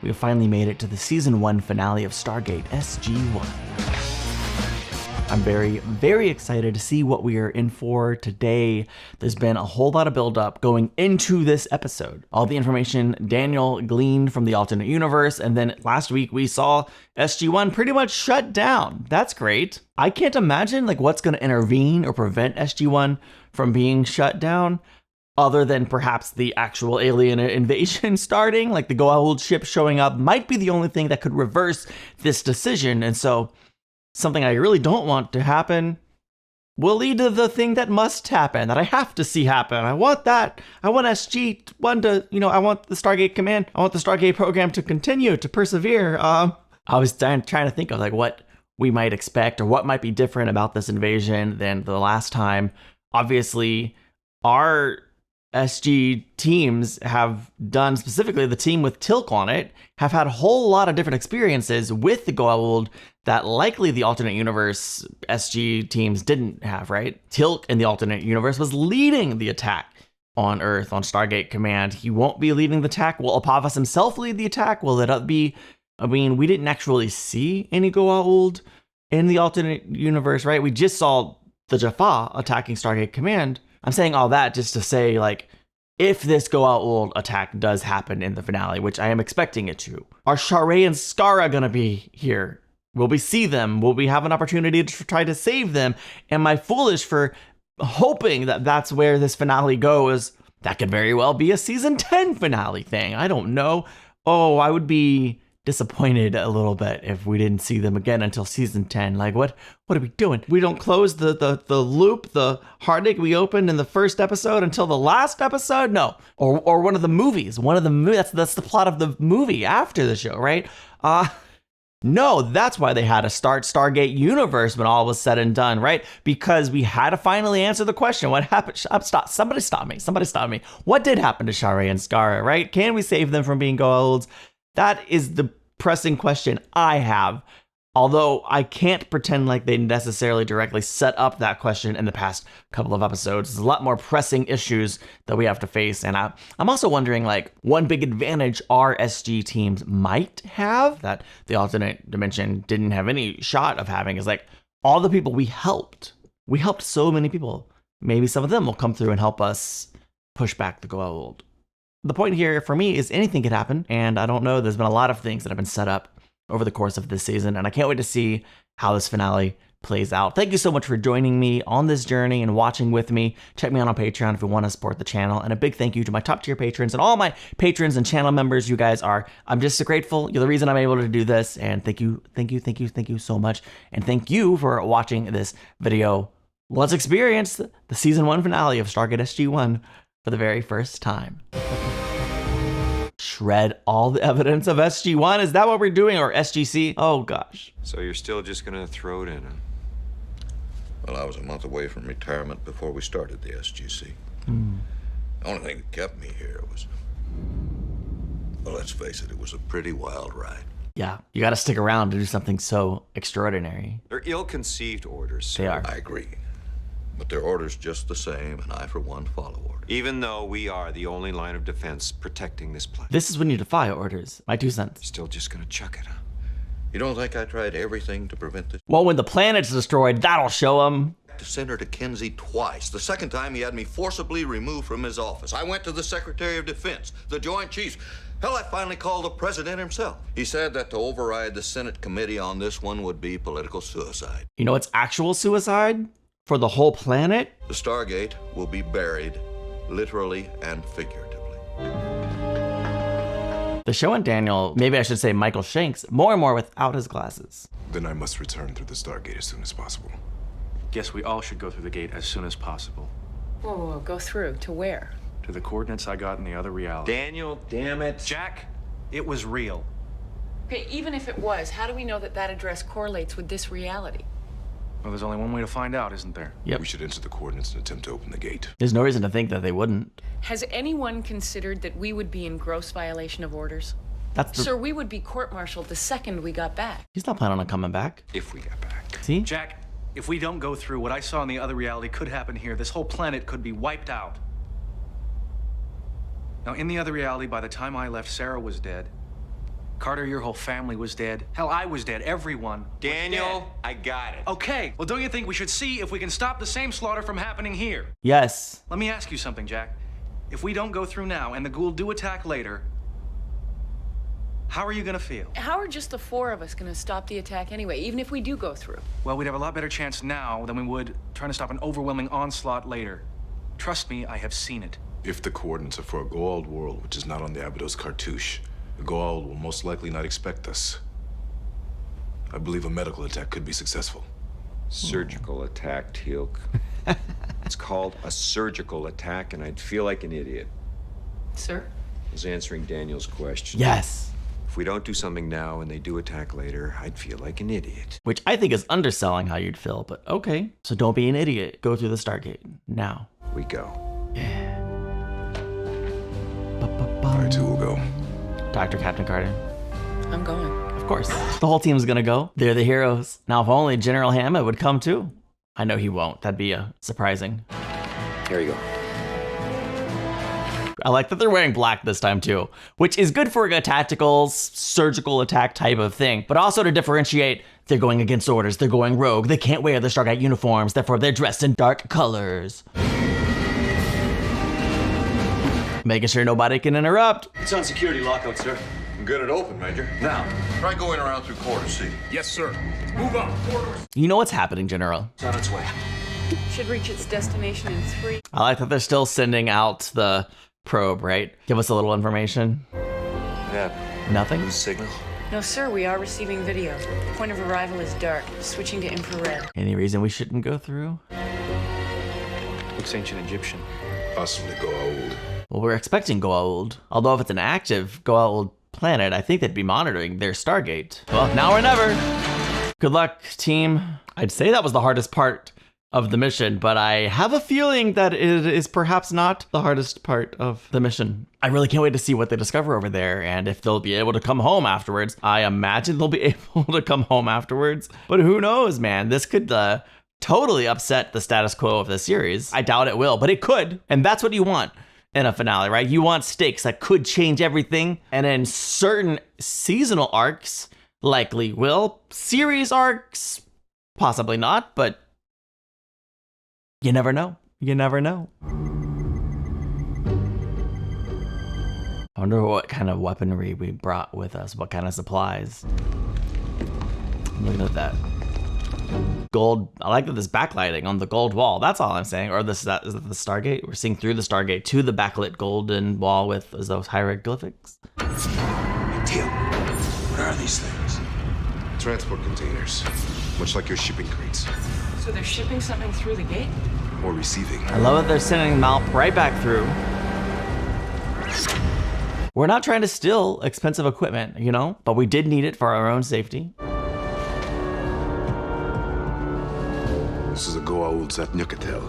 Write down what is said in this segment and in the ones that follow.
We have finally made it to the Season 1 finale of Stargate SG-1. I'm very, very excited to see what we are in for today. There's been a whole lot of build-up going into this episode. All the information Daniel gleaned from the alternate universe, and then last week we saw SG-1 pretty much shut down. That's great. I can't imagine what's going to intervene or prevent SG-1 from being shut down, other than perhaps the actual alien invasion starting. The Goa'uld ship showing up might be the only thing that could reverse this decision. And so something I really don't want to happen will lead to the thing that must happen, that I have to see happen. I want that. I want SG-1 to, I want the Stargate Command, I want the Stargate program to continue, to persevere. I was trying to think of what we might expect or what might be different about this invasion than the last time. Obviously, our SG teams have done, specifically the team with Tilk on it, have had a whole lot of different experiences with the Goa'uld that likely the alternate universe SG teams didn't have, right? Tilk in the alternate universe was leading the attack on Earth, on Stargate Command. He won't be leading the attack. Will Apophis himself lead the attack? Will it be, we didn't actually see any Goa'uld in the alternate universe, right? We just saw the Jaffa attacking Stargate Command. I'm saying all that just to say, if this Goa'uld attack does happen in the finale, which I am expecting it to, are Sha're and Skara gonna be here? Will we see them? Will we have an opportunity to try to save them? Am I foolish for hoping that that's where this finale goes? That could very well be a season 10 finale thing. I don't know. Oh, I would be disappointed a little bit if we didn't see them again until season 10. What are we doing? We don't close the loop, the heartache we opened in the first episode until the last episode? No. Or one of the movies. That's the plot of the movie after the show, right? No, that's why they had to start Stargate Universe when all was said and done, right? Because we had to finally answer the question. What happened? Somebody stop me. What did happen to Sha're and Skara, right? Can we save them from being Goa'ulds? That is the pressing question I have, although I can't pretend like they necessarily directly set up that question in the past couple of episodes. There's a lot more pressing issues that we have to face, and I'm also wondering, one big advantage our SG teams might have that the alternate dimension didn't have any shot of having is all the people we helped. We helped so many people. Maybe some of them will come through and help us push back the Goa'uld. The point here for me is anything could happen, and I don't know, there's been a lot of things that have been set up over the course of this season, and I can't wait to see how this finale plays out. Thank you so much for joining me on this journey and watching with me. Check me out on Patreon if you want to support the channel, and a big thank you to my top tier patrons and all my patrons and channel members. You guys I'm just so grateful. You're the reason I'm able to do this, and thank you so much, and thank you for watching this video. Let's experience the season 1 finale of Stargate SG-1 for the very first time. Shred all the evidence of SG-1? Is that what we're doing? Or SGC? Oh gosh. So you're still just gonna throw it in, huh? Well, I was a month away from retirement before we started the SGC. The only thing that kept me here was, well, let's face it, it was a pretty wild ride. Yeah, you gotta stick around to do something so extraordinary. They're ill-conceived orders, sir. They are. I agree. But their orders just the same, and I, for one, follow orders. Even though we are the only line of defense protecting this planet. This is when you defy orders. My 2 cents. Still just gonna chuck it, huh? You don't think I tried everything to prevent this? Well, when the planet's destroyed, that'll show them. To Senator Kinsey twice. The second time, he had me forcibly removed from his office. I went to the Secretary of Defense, the Joint Chiefs. Hell, I finally called the President himself. He said that to override the Senate committee on this one would be political suicide. You know what's actual suicide? For the whole planet? The Stargate will be buried, literally and figuratively. The show and Daniel, maybe I should say Michael Shanks, more and more without his glasses. Then I must return through the Stargate as soon as possible. Guess we all should go through the gate as soon as possible. Whoa, go through. To where? To the coordinates I got in the other reality. Daniel, damn it. Jack, it was real. Okay, even if it was, how do we know that that address correlates with this reality? Well, there's only one way to find out, isn't there? Yep. We should enter the coordinates and attempt to open the gate. There's no reason to think that they wouldn't. Has anyone considered that we would be in gross violation of orders? That's the... Sir, we would be court-martialed the second we got back. He's not planning on coming back. If we got back. See? Jack, if we don't go through, what I saw in the other reality could happen here. This whole planet could be wiped out. Now, in the other reality, by the time I left, Sarah was dead. Carter, your whole family was dead. Hell, I was dead. Everyone was Daniel, dead. I got it. Okay, well, don't you think we should see if we can stop the same slaughter from happening here? Yes. Let me ask you something, Jack. If we don't go through now and the Goa'uld do attack later, how are you gonna feel? How are just the four of us gonna stop the attack anyway, even if we do go through? Well, we'd have a lot better chance now than we would trying to stop an overwhelming onslaught later. Trust me, I have seen it. If the coordinates are for a Goa'uld world, which is not on the Abydos cartouche, the Goa'uld will most likely not expect us. I believe a medical attack could be successful. Surgical attack, Teal'c. It's called a surgical attack, and I'd feel like an idiot. Sir? I was answering Daniel's question. Yes. If we don't do something now and they do attack later, I'd feel like an idiot. Which I think is underselling how you'd feel, but okay. So don't be an idiot. Go through the Stargate now. We go. All right, two will go. Dr. Captain Carter. I'm going. Of course. The whole team's gonna go. They're the heroes. Now, if only General Hammond would come too. I know he won't. That'd be surprising. Here you go. I like that they're wearing black this time too, which is good for a tactical, surgical attack type of thing, but also to differentiate they're going against orders, they're going rogue, they can't wear the Stargate uniforms, therefore they're dressed in dark colors. Making sure nobody can interrupt. It's on security lockout, sir. Get it open, Major. Now. Try going around through quarter C. Yes, sir. Move on. Corridors. You know what's happening, General. It's on its way. Should reach its destination in 3. I like that they're still sending out the probe, right? Give us a little information. Yeah. Nothing? Signal. No, sir, we are receiving video. Point of arrival is dark. Switching to infrared. Any reason we shouldn't go through? Looks ancient Egyptian. Possibly Goa'uld. Well, we're expecting Goa'uld. Although if it's an active Goa'uld planet, I think they'd be monitoring their Stargate. Well, now or never. Good luck, team. I'd say that was the hardest part of the mission, but I have a feeling that it is perhaps not the hardest part of the mission. I really can't wait to see what they discover over there and if they'll be able to come home afterwards. I imagine they'll be able to come home afterwards, but who knows, man? This could totally upset the status quo of the series. I doubt it will, but it could, and that's what you want in a finale, right? You want stakes that could change everything, and in certain seasonal arcs, likely will. Series arcs, possibly not, but you never know. You never know. I wonder what kind of weaponry we brought with us, what kind of supplies. I'm looking at that. Gold, I like that there's backlighting on the gold wall. That's all I'm saying. Or is that the Stargate? We're seeing through the Stargate to the backlit golden wall with those hieroglyphics. Teal, what are these things? Transport containers, much like your shipping crates. So they're shipping something through the gate? Or receiving. I love that they're sending Malp right back through. We're not trying to steal expensive equipment, you know, but we did need it for our own safety. This is a Goa'uld Zatnyukatel.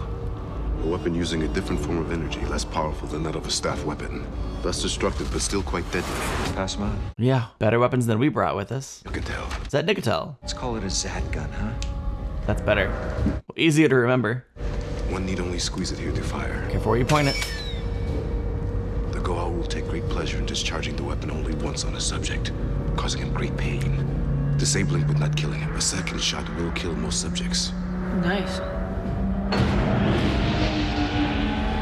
A weapon using a different form of energy, less powerful than that of a staff weapon. Less destructive, but still quite deadly. Pass them on. Yeah, better weapons than we brought with us. Nukatel. Is that Nicotel? Let's call it a Zat gun, huh? That's better. Easier to remember. One need only squeeze it here to fire. Careful where you point it. The Goa'uld will take great pleasure in discharging the weapon only once on a subject, causing him great pain. Disabling but not killing him. A second shot will kill most subjects. Nice.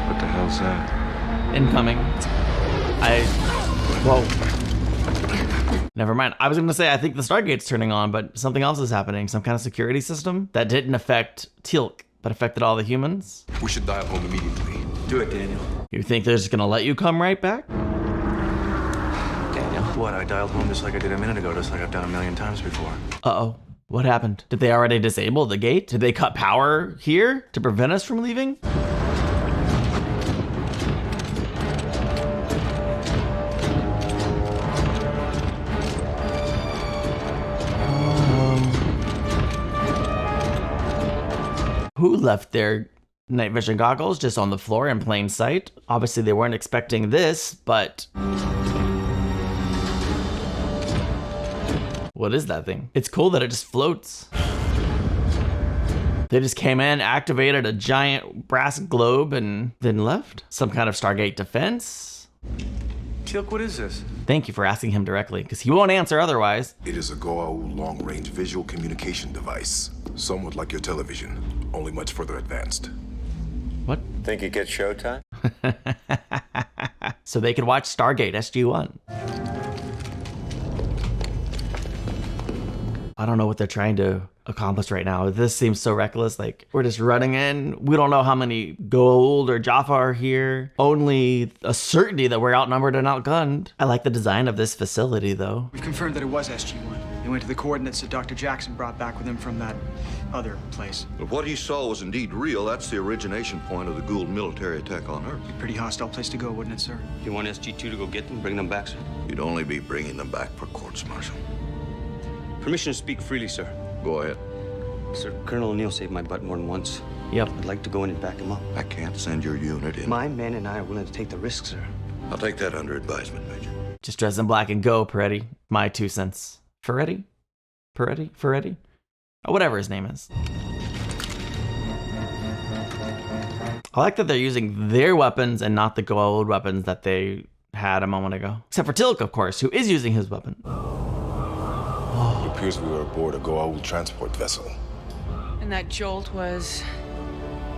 What the hell's that? Incoming. Whoa. Never mind. I was gonna say, I think the Stargate's turning on, but something else is happening. Some kind of security system that didn't affect Teal'c, but affected all the humans. We should dial home immediately. Do it, Daniel. You think they're just gonna let you come right back? Daniel? What? I dialed home just like I did a minute ago, just like I've done a million times before. Uh-oh. What happened? Did they already disable the gate? Did they cut power here to prevent us from leaving? Who left their night vision goggles just on the floor in plain sight? Obviously they weren't expecting this, but what is that thing? It's cool that it just floats. They just came in, activated a giant brass globe, and then left? Some kind of Stargate defense? Teal'c, what is this? Thank you for asking him directly, because he won't answer otherwise. It is a Goa'uld long-range visual communication device. Somewhat like your television, only much further advanced. What? Think you get showtime? So they could watch Stargate SG-1. I don't know what they're trying to accomplish right now. This seems so reckless. Like, we're just running in. We don't know how many Goa'uld or Jaffa are here. Only a certainty that we're outnumbered and outgunned. I like the design of this facility, though. We've confirmed that it was SG-1. They went to the coordinates that Dr. Jackson brought back with him from that other place. If what he saw was indeed real, that's the origination point of the Goa'uld military attack on Earth. Be a pretty hostile place to go, wouldn't it, sir? You want SG-2 to go get them, bring them back, sir? You'd only be bringing them back for courts-martial. Permission to speak freely, sir. Go ahead. Sir, Colonel O'Neill saved my butt more than once. Yep. I'd like to go in and back him up. I can't send your unit in. My men and I are willing to take the risk, sir. I'll take that under advisement, Major. Just dress in black and go, Peretti. My 2 cents. Ferretti? Ferretti? Oh, whatever his name is. I like that they're using their weapons and not the Goa'uld weapons that they had a moment ago. Except for Teal'c, of course, who is using his weapon. It appears we were aboard a Goa'uld transport vessel. And that jolt was...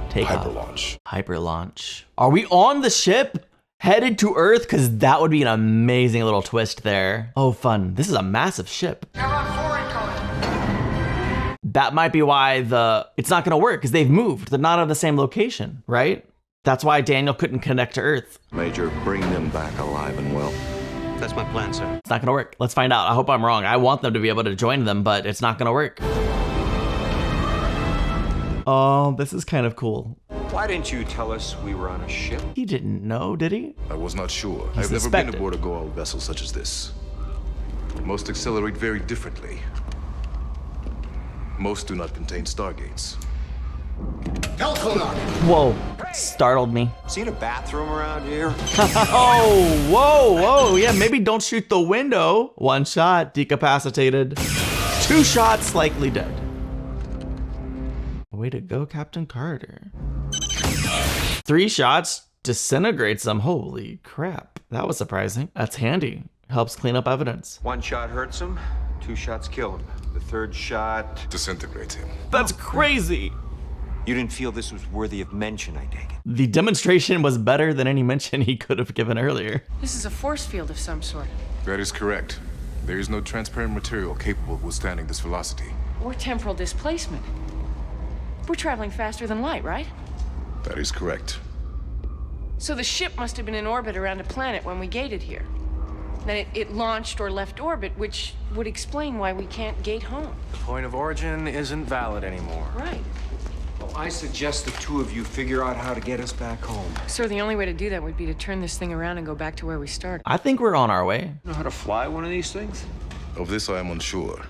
Take off. Hyperlaunch. Hyperlaunch. Are we on the ship? Headed to Earth? Because that would be an amazing little twist there. Oh, fun. This is a massive ship. That might be why it's not going to work, because they've moved. They're not on the same location, right? That's why Daniel couldn't connect to Earth. Major, bring them back alive and well. That's my plan, sir. It's not going to work. Let's find out. I hope I'm wrong. I want them to be able to join them, but it's not going to work. Oh, this is kind of cool. Why didn't you tell us we were on a ship? He didn't know, did he? I was not sure. He I've never suspected. been aboard a Goa'uld vessel such as this. Most accelerate very differently. Most do not contain stargates. Whoa, startled me. Seen a bathroom around here? Oh, whoa, yeah, maybe don't shoot the window. 1 shot, decapacitated. 2 shots, likely dead. Way to go, Captain Carter. 3 shots, disintegrates them. Holy crap, that was surprising. That's handy, helps clean up evidence. 1 shot hurts him, 2 shots kill him. The 3rd shot... Disintegrates him. That's crazy. You didn't feel this was worthy of mention, I take it. The demonstration was better than any mention he could have given earlier. This is a force field of some sort. That is correct. There is no transparent material capable of withstanding this velocity. Or temporal displacement. We're traveling faster than light, right? That is correct. So the ship must have been in orbit around a planet when we gated here. Then it launched or left orbit, which would explain why we can't gate home. The point of origin isn't valid anymore. Right. Well, I suggest the 2 of you figure out how to get us back home. Sir, the only way to do that would be to turn this thing around and go back to where we started. I think we're on our way. Know how to fly one of these things? Of this I am unsure.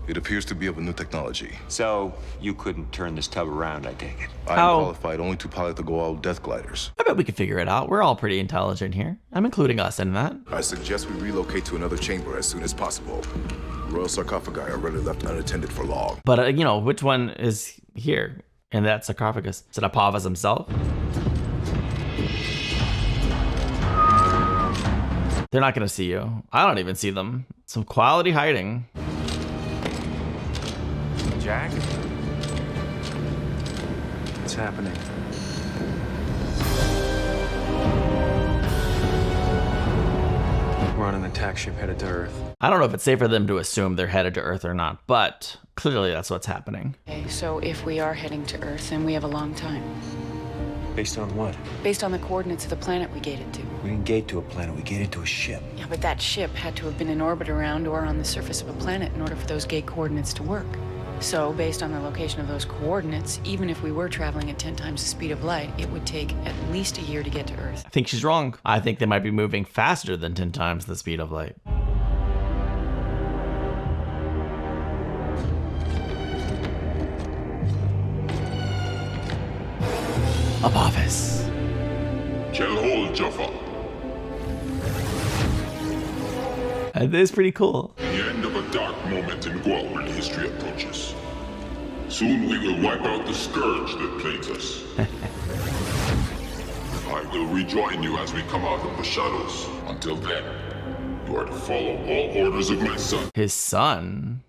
It appears to be of a new technology. So, you couldn't turn this tub around, I take it. I am How? qualified only to pilot the Goa'uld death gliders. I bet we could figure it out. We're all pretty intelligent here. I'm including us in that. I suggest we relocate to another chamber as soon as possible. Royal sarcophagi are rarely left unattended for long. But, you know, which one is here in that sarcophagus? Is it Apophis himself? They're not going to see you. I don't even see them. Some quality hiding. Jack? What's happening? We're on an attack ship headed to Earth. I don't know if it's safe for them to assume they're headed to Earth or not, but clearly that's what's happening. Okay, so if we are heading to Earth, then we have a long time. Based on what? Based on the coordinates of the planet we gated to. We didn't gate to a planet, we gated to a ship. Yeah, but that ship had to have been in orbit around or on the surface of a planet in order for those gate coordinates to work. So, based on the location of those coordinates, even if we were traveling at 10 times the speed of light, it would take at least a year to get to Earth. I think she's wrong. I think they might be moving faster than 10 times the speed of light. Apophis. Goa'uld Jaffa. That is pretty cool. The end of a dark moment in Goa'uld history approaches. Soon we will wipe out the scourge that plagues us. I will rejoin you as we come out of the shadows. Until then, you are to follow all orders of my son. His son?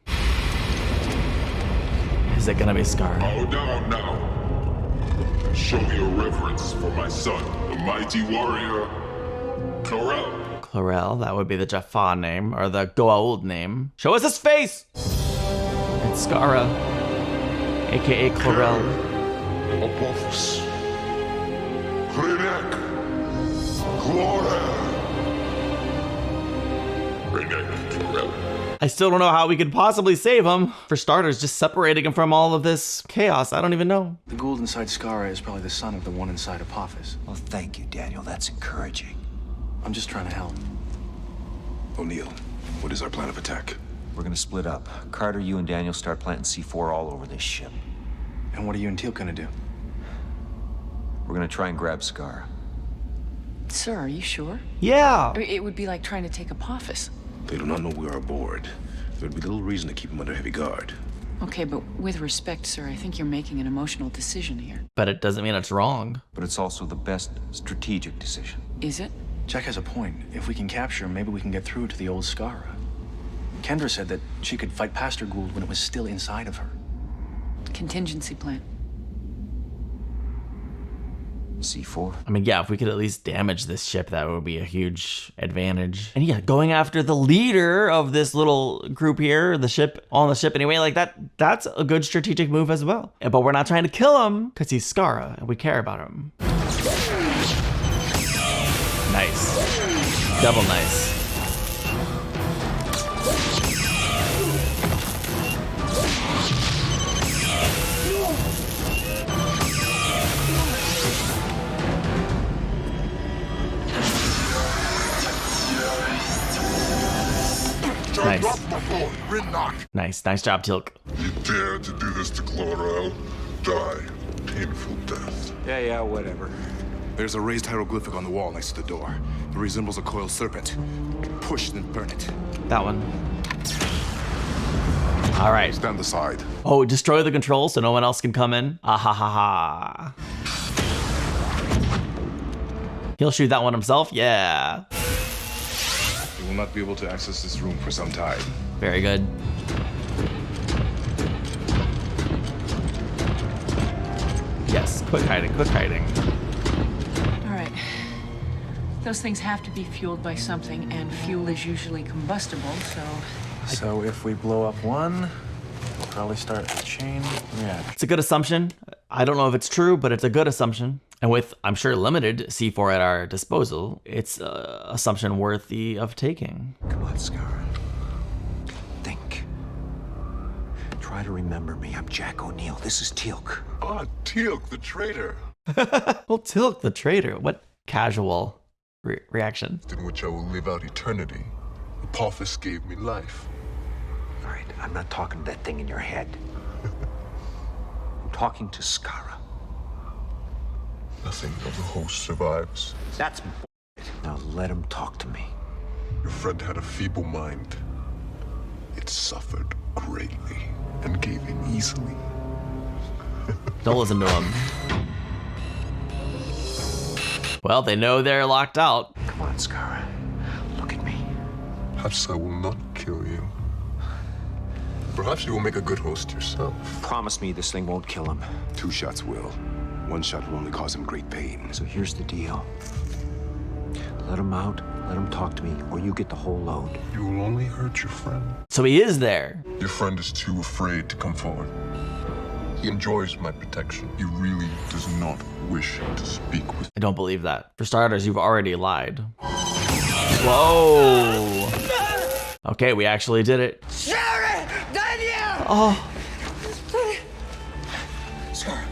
Is it gonna be Scar? Bow down now. And show your reverence for my son, the mighty warrior, Goa'uld. Chlorel, that would be the Jaffa name, or the Goa'uld name. Show us his face! It's Skara, aka Chlorel. Apophis. Renek. Chlorel. Renek, Chlorel. I still don't know how we could possibly save him. For starters, just separating him from all of this chaos, I don't even know. The Goa'uld inside Skara is probably the son of the one inside Apophis. Well, thank you, Daniel. That's encouraging. I'm just trying to help. O'Neill, what is our plan of attack? We're gonna split up. Carter, you and Daniel start planting C4 all over this ship. And what are you and Teal gonna do? We're gonna try and grab Scar. Sir, are you sure? Yeah. I mean, it would be like trying to take Apophis. They do not know we are aboard. There'd be little reason to keep them under heavy guard. Okay, but with respect, sir, I think you're making an emotional decision here. But it doesn't mean it's wrong. But it's also the best strategic decision. Is it? Jack has a point. If we can capture him, maybe we can get through to the old Skara. Kendra said that she could fight past her Goa'uld when it was still inside of her. Contingency plan. C4? I mean, yeah, if we could at least damage this ship, that would be a huge advantage. And yeah, going after the leader of this little group here, the ship, on the ship anyway, like that's a good strategic move as well. But we're not trying to kill him because he's Skara and we care about him. Nice. Double nice. Nice job, Teal'c. You dare to do this to Chlorel? Die a painful death. Yeah, whatever. There's a raised hieroglyphic on the wall next to the door. It resembles a coiled serpent. Push, then burn it. That one. All right. Stand aside. Oh, destroy the controls so no one else can come in. Ah ha ha ha. He'll shoot that one himself? Yeah. You will not be able to access this room for some time. Very good. Yes, quick hiding, quick hiding. All right. Those things have to be fueled by something, and fuel is usually combustible, so... So if we blow up one, we'll probably start a chain reaction. It's a good assumption. I don't know if it's true, but it's a good assumption. And with, I'm sure, limited C4 at our disposal, it's an assumption worthy of taking. Come on, Scar. Think. Try to remember me. I'm Jack O'Neill. This is Teal'c. Ah, Teal'c, the traitor. Well, Teal'c the traitor. What casual reaction. In which I will live out eternity. Apophis gave me life. All right, I'm not talking to that thing in your head. I'm talking to Skara. Nothing of the host survives. That's now let him talk to me. Your friend had a feeble mind. It suffered greatly and gave in easily. Don't listen to him. Well, they know they're locked out. Come on, Skara. Look at me. Perhaps I will not kill you. Perhaps you will make a good host yourself. Promise me this thing won't kill him. 2 shots will. 1 shot will only cause him great pain. So here's the deal. Let him out, let him talk to me, or you get the whole load. You will only hurt your friend. So he is there. Your friend is too afraid to come forward. He enjoys my protection. He really does not wish to speak with. I don't believe that. For starters, you've already lied. Whoa. Okay, we actually did it. Sharon! Daniel! Oh. Scar.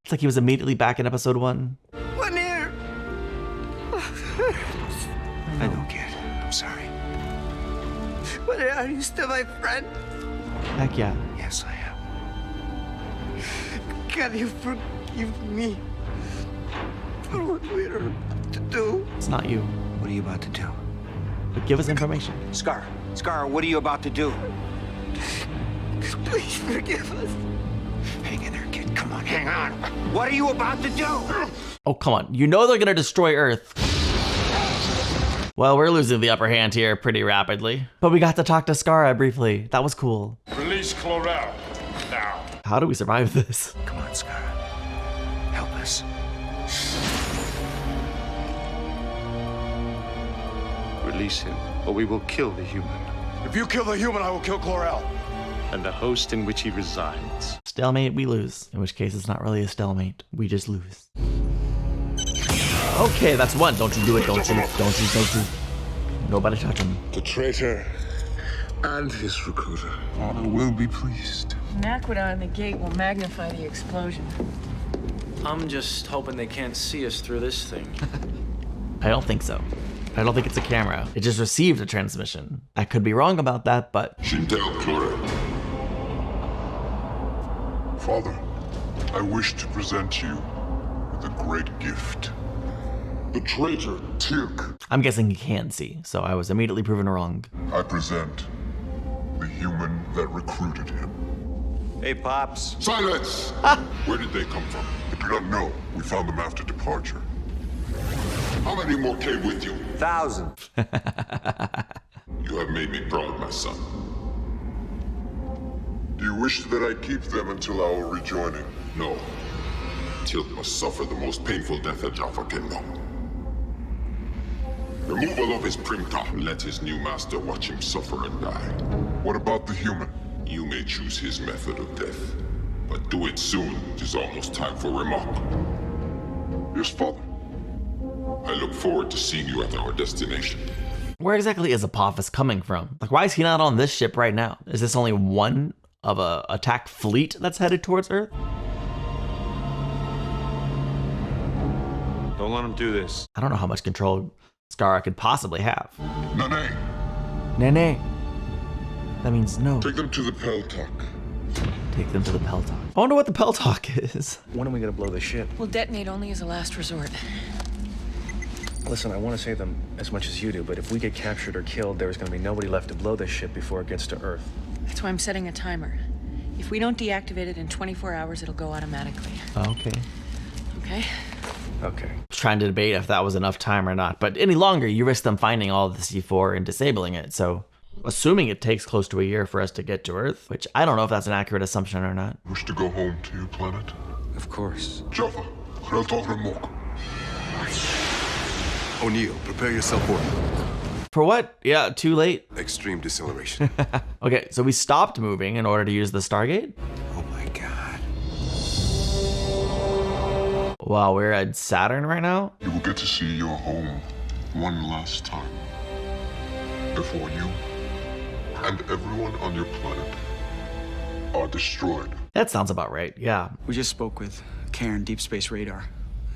It's like he was immediately back in episode 1. One here. I know, kid. I'm sorry. But are you still my friend? Heck yeah. Yes, I am. Can you forgive me for what we're about to do? It's not you. What are you about to do? But give us information. Scar, what are you about to do? Please forgive us. Hang in there, kid. Come on, hang on. What are you about to do? Oh, come on. You know they're gonna destroy Earth. Well, we're losing the upper hand here pretty rapidly. But we got to talk to Skara briefly. That was cool. Release Goa'uld now. How do we survive this? Come on, Skara. Help us. Release him, or we will kill the human. If you kill the human, I will kill Goa'uld. And the host in which he resides. Stalemate, we lose. In which case, it's not really a stalemate. We just lose. Okay, that's one. Don't you do it. Don't you. Nobody touch him. The traitor and his recruiter. Father will be pleased. An aqueduct on the gate will magnify the explosion. I'm just hoping they can't see us through this thing. I don't think so. I don't think it's a camera. It just received a transmission. I could be wrong about that, but... Shindel Clore. Father, I wish to present you with a great gift. The traitor, Teal'c. I'm guessing he can see, so I was immediately proven wrong. I present the human that recruited him. Hey, Pops. Silence! Where did they come from? I do not know. We found them after departure. How many more came with you? 1,000. You have made me proud, my son. Do you wish that I keep them until our rejoining? No. Teal'c must suffer the most painful death a Jaffa can know. Removal of his primta. Let his new master watch him suffer and die. What about the human? You may choose his method of death, but do it soon. It is almost time for Remark. Yes, Father. I look forward to seeing you at our destination. Where exactly is Apophis coming from? Like, why is he not on this ship right now? Is this only one of a attack fleet that's headed towards Earth? Don't let him do this. I don't know how much control Skara could possibly have. Nane, Nene. That means no. take them to the Peltok. Take them to the Peltok. I wonder what the Peltok is. When are we gonna blow the ship? We'll detonate only as a last resort. Listen, I want to save them as much as you do, but if we get captured or killed, there's gonna be nobody left to blow this ship before it gets to Earth. That's why I'm setting a timer. If we don't deactivate it in 24 hours, it'll go automatically. Okay. Okay? Okay. I was trying to debate if that was enough time or not, but any longer, you risk them finding all of the C4 and disabling it, so... Assuming it takes close to a year for us to get to Earth, which I don't know if that's an accurate assumption or not. Wish to go home to your planet? Of course. Jaffa, Greltov Remok. O'Neill, prepare yourself for it. For what? Yeah, too late. Extreme deceleration. Okay, so we stopped moving in order to use the Stargate? Oh my God. Wow, we're at Saturn right now? You will get to see your home one last time. Before you and everyone on your planet are destroyed. That sounds about right, yeah. We just spoke with Cairn Deep Space Radar,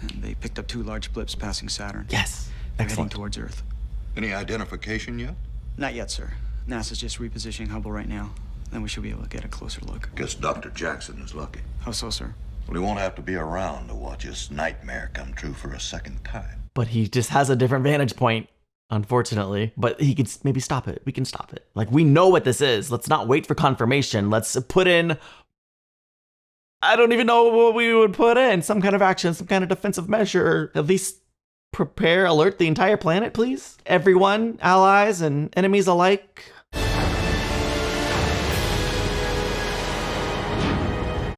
and they picked up 2 large blips passing Saturn. Yes, They're heading excellent. towards Earth. Any identification yet? Not yet, sir. NASA's just repositioning Hubble right now. Then we should be able to get a closer look. Guess Dr. Jackson is lucky. How so, sir? Well, he won't have to be around to watch his nightmare come true for a second time. But he just has a different vantage point, unfortunately. But he could maybe stop it. We can stop it. Like, we know what this is. Let's not wait for confirmation. Let's put in... I don't even know what we would put in. Some kind of action, some kind of defensive measure. At least prepare, alert the entire planet, please. Everyone, allies and enemies alike.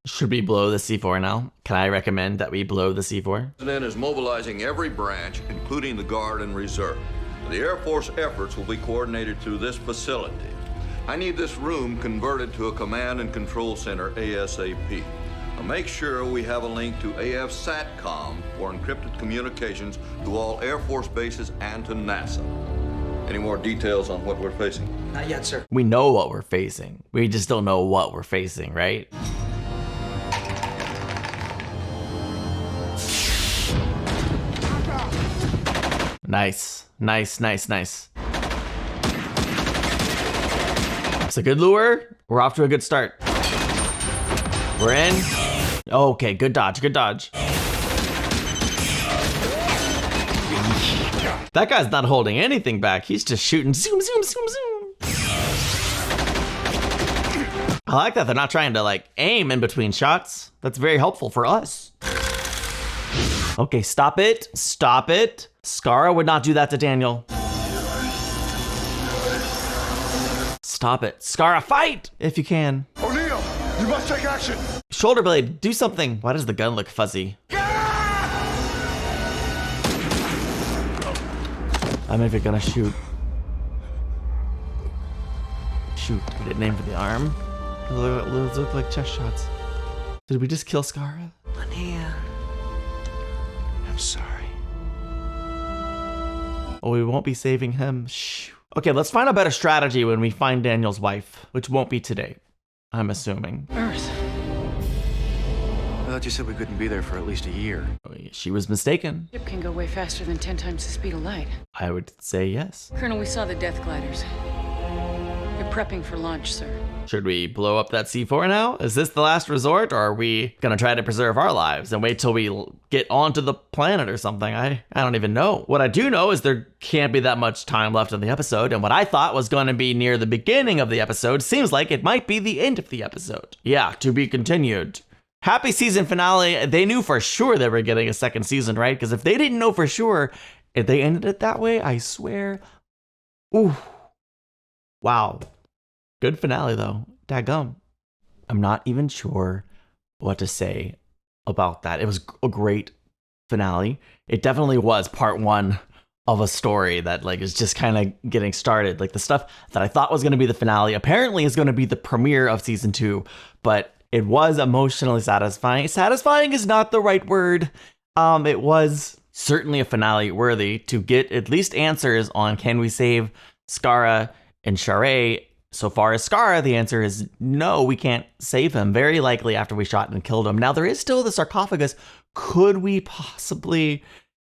Should we blow the C4 now? Can I recommend that we blow the C4? The President is mobilizing every branch, including the Guard and Reserve. The Air Force efforts will be coordinated through this facility. I need this room converted to a command and control center ASAP. Now make sure we have a link to AF SATCOM for encrypted communications to all Air Force bases and to NASA. Any more details on what we're facing? Not yet, sir. We know what we're facing. We just don't know what we're facing, right? Nice, nice, nice, nice. It's a good lure. We're off to a good start. We're in. Okay, good dodge, good dodge. That guy's not holding anything back. He's just shooting zoom, zoom, zoom, zoom. I like that they're not trying to like aim in between shots. That's very helpful for us. Okay, stop it. Stop it. Skara would not do that to Daniel. Stop it. Skara, fight if you can. O'Neill, you must take action. Shoulder blade, do something. Why does the gun look fuzzy? I'm even gonna shoot. Shoot, we didn't aim for the arm. Those look like chest shots. Did we just kill Skara? O'Neill. I'm sorry. Oh, we won't be saving him. Shh. Okay, let's find a better strategy when we find Daniel's wife, which won't be today, I'm assuming. Earth. I thought you said we couldn't be there for at least a year. She was mistaken. Ship can go way faster than 10 times the speed of light. I would say yes. Colonel, we saw the death gliders. You're prepping for launch, sir. Should we blow up that C4 now? Is this the last resort, or are we gonna try to preserve our lives and wait till we get onto the planet or something? I don't even know. What I do know is there can't be that much time left in the episode, and what I thought was gonna be near the beginning of the episode seems like it might be the end of the episode. Yeah, to be continued. Happy season finale. They knew for sure they were getting a second season, right? Because if they didn't know for sure, if they ended it that way, I swear. Ooh. Wow. Good finale though. Daggum. I'm not even sure what to say about that. It was a great finale. It definitely was part one of a story that like is just kind of getting started. Like the stuff that I thought was going to be the finale apparently is going to be the premiere of season 2, but it was emotionally satisfying. Satisfying is not the right word. It was certainly a finale worthy to get at least answers on can we save Skara and Sha're. So far as Skara, the answer is no, we can't save him. Very likely after we shot and killed him. Now there is still the sarcophagus. Could we possibly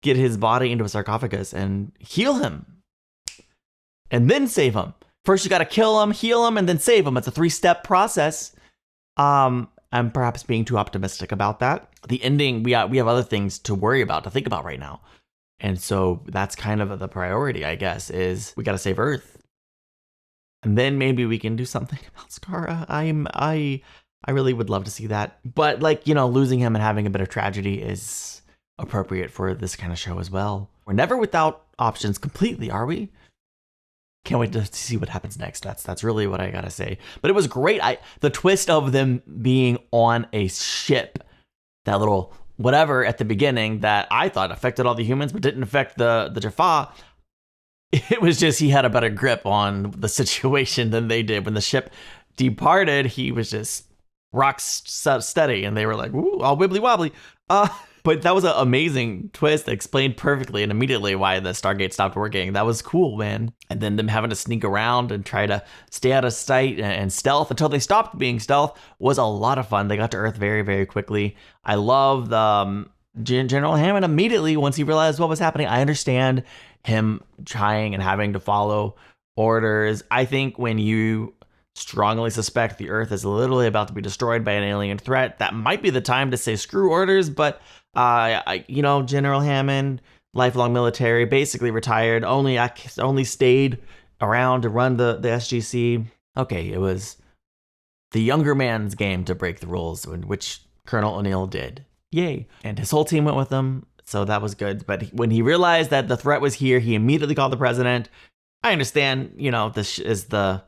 get his body into a sarcophagus and heal him? And then save him? First you gotta kill him, heal him, and then save him. It's a 3-step process. I'm perhaps being too optimistic about that. The ending, we have other things to worry about, to think about right now. And so that's kind of the priority, I guess, is we gotta save Earth. And then maybe we can do something about Skara. I really would love to see that. But like, you know, losing him and having a bit of tragedy is appropriate for this kind of show as well. We're never without options completely, are we? Can't wait to see what happens next. That's really what I gotta say. But it was great. The twist of them being on a ship, that little whatever at the beginning that I thought affected all the humans but didn't affect the Jaffa. It was just he had a better grip on the situation than they did. When the ship departed, he was just rock steady, and they were like, "Ooh, all wibbly wobbly." But that was an amazing twist that explained perfectly and immediately why the Stargate stopped working. That was cool, man. And then them having to sneak around and try to stay out of sight and stealth until they stopped being stealth was a lot of fun. They got to Earth very, very quickly. I love the General Hammond immediately once he realized what was happening. I understand him trying and having to follow orders. I think when you strongly suspect the Earth is literally about to be destroyed by an alien threat, that might be the time to say screw orders. But General Hammond, lifelong military, basically retired, only stayed around to run the SGC. Okay, it was the younger man's game to break the rules, which Colonel O'Neill did. Yay. And his whole team went with him. So that was good. But when he realized that the threat was here, he immediately called the president. I understand, this is the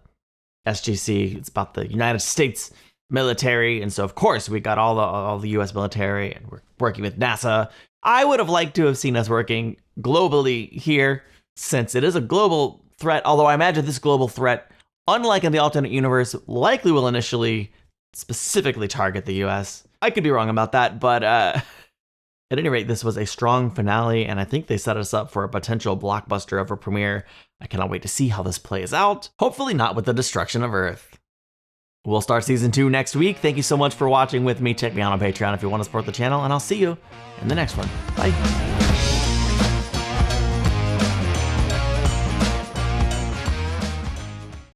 SGC. It's about the United States military. And so, of course, we got all the U.S. military, and we're working with NASA. I would have liked to have seen us working globally here, since it is a global threat. Although I imagine this global threat, unlike in the alternate universe, likely will initially specifically target the U.S. I could be wrong about that, but at any rate, this was a strong finale, and I think they set us up for a potential blockbuster of a premiere. I cannot wait to see how this plays out. Hopefully not with the destruction of Earth. We'll start season 2 next week. Thank you so much for watching with me. Check me out on Patreon if you want to support the channel, and I'll see you in the next one. Bye.